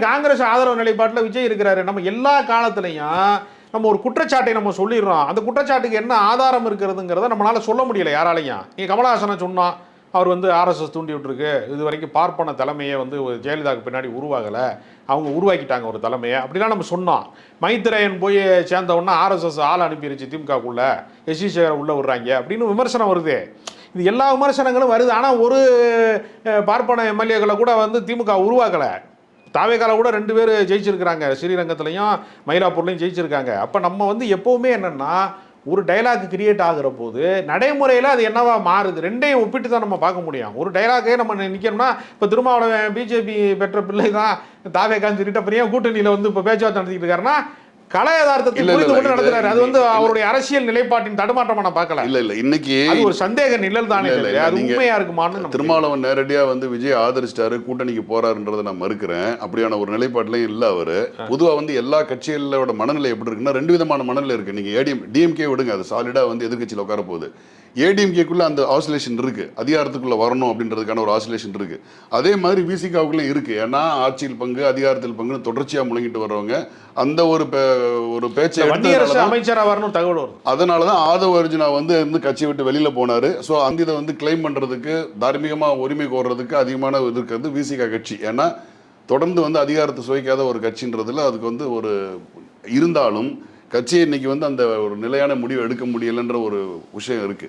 காங்கிரஸ் ஆதரவு நிலைப்பாட்டில் விஜய் இருக்கிறாரு. நம்ம எல்லா காலத்திலையும் நம்ம ஒரு குற்றச்சாட்டை நம்ம சொல்லிடுறோம். அந்த குற்றச்சாட்டுக்கு என்ன ஆதாரம் இருக்கிறதுங்கிறத நம்மளால சொல்ல முடியல யாராலையும். நீங்க கமலஹாசனை சொன்னோம், அவர் வந்து ஆர்எஸ்எஸ் தூண்டி விட்டுருக்கு, இது வரைக்கும் பார்ப்பன தலைமையை வந்து ஜெயலலிதாவுக்கு பின்னாடி உருவாகலை, அவங்க உருவாக்கிட்டாங்க ஒரு தலைமையை அப்படிலாம் நம்ம சொன்னோம். மைத்ரேயன் போய் சேர்ந்தவுடனே ஆர்எஸ்எஸ் ஆள் அனுப்பிடுச்சு திமுகக்குள்ள, எஸ்சி சேகரை உள்ளே விடுறாங்க அப்படின்னு விமர்சனம் வருது. இது எல்லா விமர்சனங்களும் வருது. ஆனால் ஒரு பார்ப்பன எம்எல்ஏக்களை கூட வந்து திமுக உருவாக்கலை. தாவேகால கூட 2 பேர் ஜெயிச்சிருக்கிறாங்க, ஸ்ரீரங்கத்துலையும் மயிலாப்பூர்லையும் ஜெயிச்சிருக்காங்க. அப்போ நம்ம வந்து எப்போவுமே என்னென்னா ஒரு டைலாக் கிரியேட் ஆகிற போது நடைமுறையில் அது என்னவா மாறுது, ரெண்டையும் ஒப்பிட்டு தான் நம்ம பார்க்க முடியும். ஒரு டைலாக்கே நம்ம நிற்கணும்னா இப்போ திருமாவளவன் பிஜேபி பெற்ற பிள்ளை தான் தாவேகான்னு சொல்லிட்டு அப்புறம் ஏன் கூட்டணியில் வந்து இப்போ பேச்சுவார்த்தை நடத்திட்டு இருக்காருன்னா கலை யதார்த்தத்தை புரிந்து கொண்டு நடத்துறாரு. அது வந்து அவருடைய அரசியல் நிலைப்பாட்டின் தடுமாற்றம் நான் பார்க்கல. இல்ல இன்னைக்கு அது ஒரு சந்தேக நிழல் தானே, அது உண்மையா இருக்குமான்னு. திருமாவளவன் நேரடியா வந்து விஜய் ஆதரிச்சிட்டாரு, கூட்டணிக்கு போறாருன்றதை நான் மறுக்கிறேன். அப்படியான ஒரு நிலைப்பாட்டிலையும் இல்ல அவரு. பொதுவா வந்து எல்லா கட்சிகளோட மனநிலை எப்படி இருக்குன்னா 2 விதமான மனநிலை இருக்கு. நீங்க டிஎம்கே விடுங்க, அது சாலிடா வந்து எதிர்கட்சியில் உட்கார போகுது. ஏடிஎம்கேக்குள்ள அந்த ஆசிலேஷன் இருக்கு, அதிகாரத்துக்குள்ள வரணும் அப்படின்றதுக்கான ஒரு ஆசிலேஷன் இருக்கு. அதே மாதிரி விசிகாவுக்குள்ள இருக்கு. ஏன்னா ஆட்சியில் பங்கு அதிகாரத்தில் பங்குன்னு தொடர்ச்சியா முழங்கிட்டு வர்றவங்க அந்த ஒரு பேச்சை அமைச்சரா வரணும் தகவல் வரும். அதனாலதான் ஆதவ அர்ஜுனா வந்து கட்சியை விட்டு வெளியில போனாரு. ஸோ அந்த இதை வந்து கிளைம் பண்றதுக்கு, தார்மீகமா உரிமை கோர்றதுக்கு அதிகமான இது இருக்கிறது விசிகா கட்சி. ஏன்னா தொடர்ந்து வந்து அதிகாரத்தை சுவைக்காத ஒரு கட்சின்றதுல அதுக்கு வந்து ஒரு இருந்தாலும் கட்சியை இன்னைக்கு வந்து அந்த ஒரு நிலையான முடிவு எடுக்க முடியலைன்ற ஒரு விஷயம் இருக்கு.